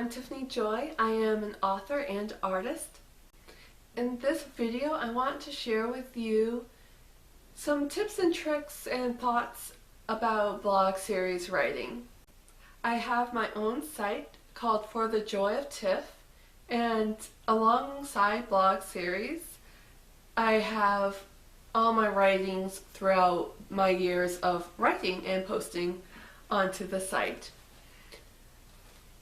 I'm Tiffany Joy. I am an author and artist. In this video, I want to share with you some tips and tricks and thoughts about blog series writing. I have my own site called For the Joy of Tiff, and alongside blog series, I have all my writings throughout my years of writing and posting onto the site.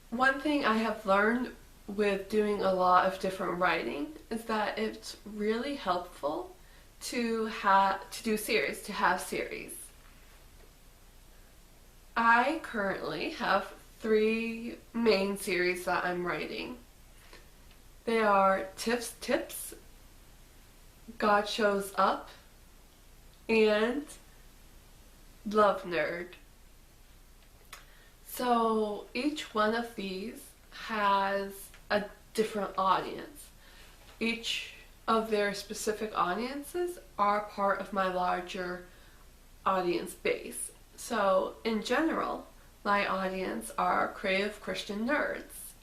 One thing I have learned with doing a lot of different writing is that it's really helpful to have series. I currently have 3 main series that I'm writing. They are Tiff's Tips, God Shows Up, and Love Nerd. So each one of these has a different audience. Each of their specific audiences are part of my larger audience base. So in general, my audience are creative Christian nerds.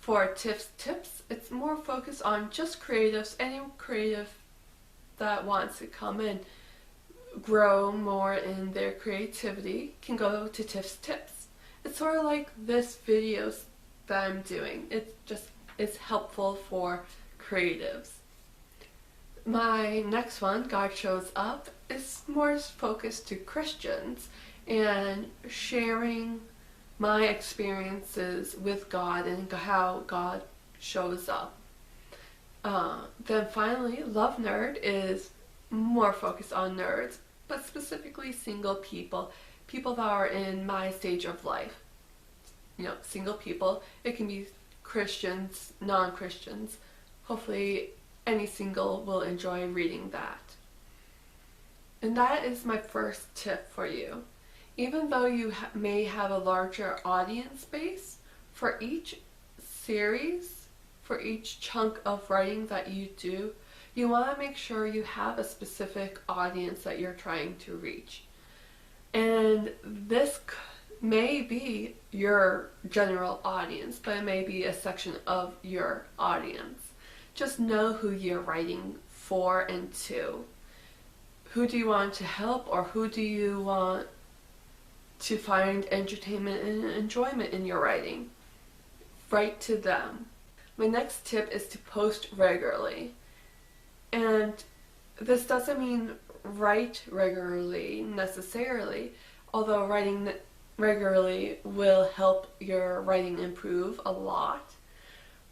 For Tiff's Tips, it's more focused on just creatives. Any creative that wants to come and grow more in their creativity can go to Tiff's Tips. It's sort of like this videos that I'm doing. It's helpful for creatives. My next one, God Shows Up, is more focused to Christians and sharing my experiences with God and how God shows up. Then finally, Love Nerd is more focused on nerds, but specifically single people that are in my stage of life. Single people. It can be Christians, non-Christians. Hopefully any single will enjoy reading that. And that is my first tip for you. Even though you may have a larger audience base, for each series, for each chunk of writing that you do, you want to make sure you have a specific audience that you're trying to reach. And this may be your general audience, but it may be a section of your audience. Just know who you're writing for and to. Who do you want to help, or who do you want to find entertainment and enjoyment in your writing? Write to them. My next tip is to post regularly. And this doesn't mean write regularly necessarily, although writing regularly will help your writing improve a lot.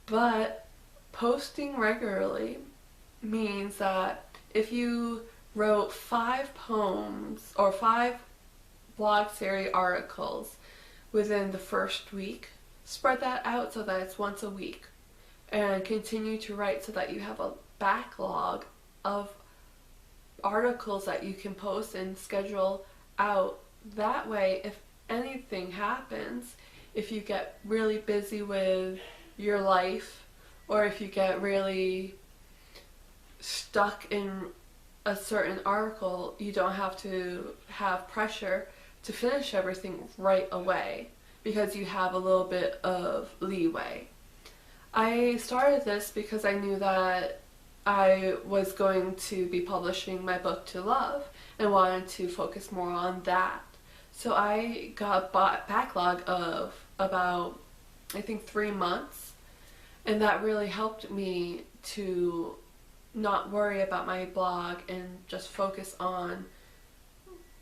But posting regularly means that if you wrote 5 poems or 5 blog series articles within the first week, spread that out so that it's once a week, and continue to write so that you have a backlog of articles that you can post and schedule out. That way, if anything happens, if you get really busy with your life, or if you get really stuck in a certain article, you don't have to have pressure to finish everything right away because you have a little bit of leeway. I started this because I knew that I was going to be publishing my book To Love and wanted to focus more on that. So I got a backlog of about, I think, 3 months, and that really helped me to not worry about my blog and just focus on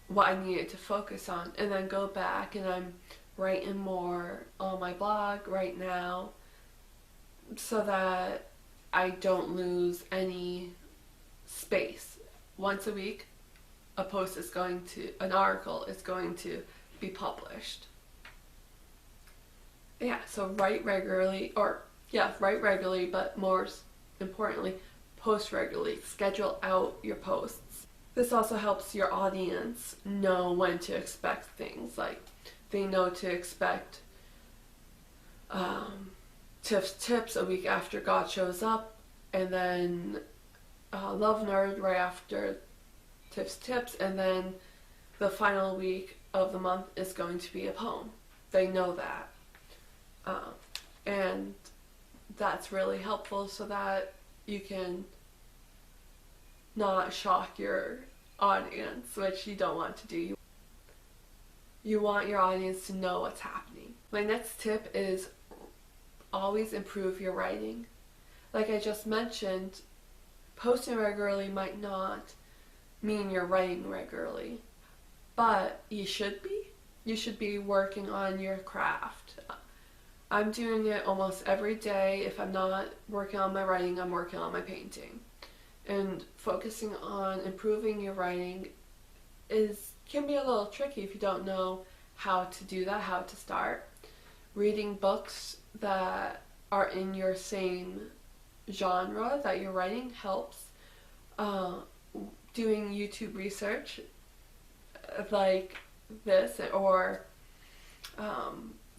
what I needed to focus on, and then go back and I'm writing more on my blog right now so that I don't lose any space. Once a week, an article is going to be published. Yeah, so write regularly, but more importantly, post regularly. Schedule out your posts. This also helps your audience know when to expect things. Like, they know to expect Tiff's Tips a week after God Shows Up, and then Love Nerd right after Tiff's Tips, and then the final week of the month is going to be a poem. They know that. And that's really helpful so that you can not shock your audience, which you don't want to do. You want your audience to know what's happening. My next tip is always improve your writing. Like I just mentioned, posting regularly might not mean you're writing regularly, but you should be. You should be working on your craft. I'm doing it almost every day. If I'm not working on my writing, I'm working on my painting. And focusing on improving your writing can be a little tricky if you don't know how to do that, how to start. Reading books that are in your same genre that you're writing helps. Doing YouTube research like this, or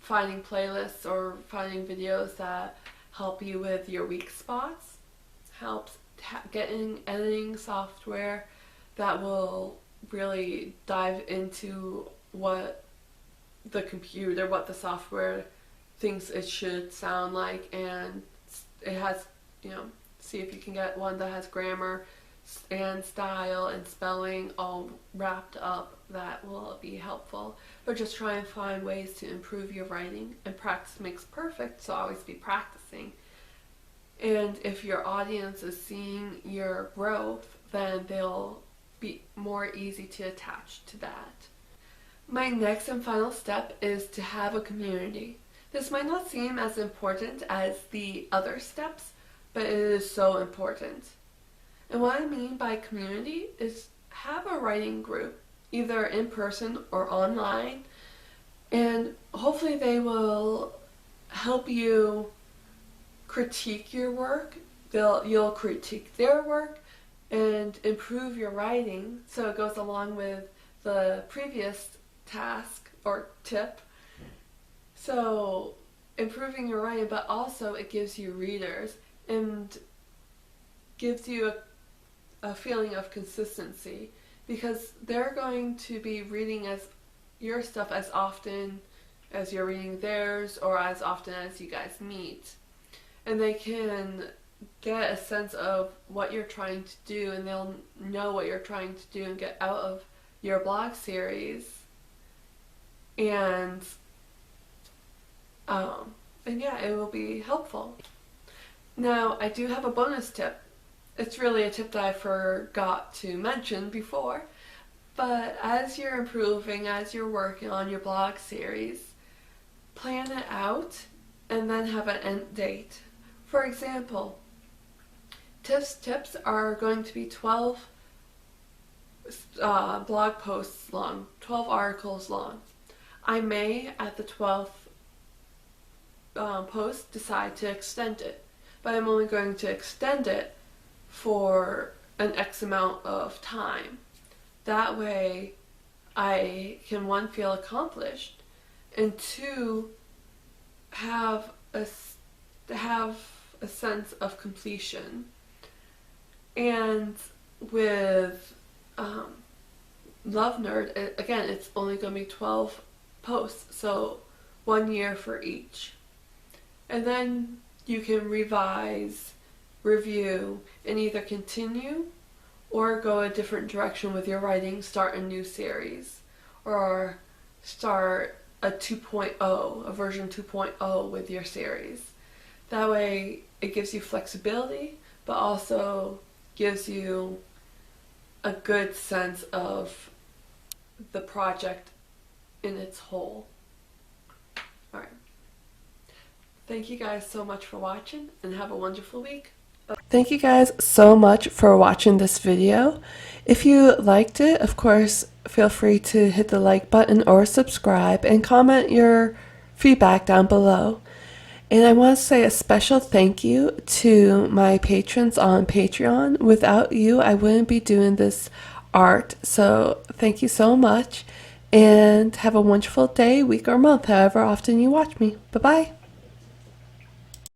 finding playlists or finding videos that help you with your weak spots helps. Getting editing software that will really dive into what the software thinks it should sound like, and it has, see if you can get one that has grammar and style and spelling all wrapped up. That will be helpful. But just try and find ways to improve your writing, and practice makes perfect, so always be practicing. And if your audience is seeing your growth, then they'll be more easy to attach to that. My next and final step is to have a community. This might not seem as important as the other steps, but it is so important. And what I mean by community is have a writing group, either in person or online, and hopefully they will help you critique your work. You'll critique their work and improve your writing, so it goes along with the previous task or tip. So improving your writing, but also it gives you readers and gives you a feeling of consistency, because they're going to be reading your stuff as often as you're reading theirs, or as often as you guys meet. And they can get a sense of what you're trying to do, and they'll know what you're trying to do and get out of your blog series. And yeah, it will be helpful. Now, I do have a bonus tip. It's really a tip that I forgot to mention before, but as you're improving, as you're working on your blog series, plan it out and then have an end date. For example, tips are going to be 12 blog posts long, 12 articles long. I may, at the 12th post, decide to extend it, but I'm only going to extend it for an X amount of time. That way I can, one, feel accomplished, and two, have a sense of completion. And with Love Nerd, again, it's only going to be 12 posts, so 1 year for each. And then you can revise, review, and either continue or go a different direction with your writing, start a new series, or start a 2.0, a version 2.0 with your series. That way it gives you flexibility, but also gives you a good sense of the project in its whole. Alright. Thank you guys so much for watching, and have a wonderful week. Thank you guys so much for watching this video. If you liked it, of course, feel free to hit the like button or subscribe, and comment your feedback down below. And I want to say a special thank you to my patrons on Patreon. Without you, I wouldn't be doing this art. So thank you so much, and have a wonderful day, week, or month, however often you watch me. Bye-bye.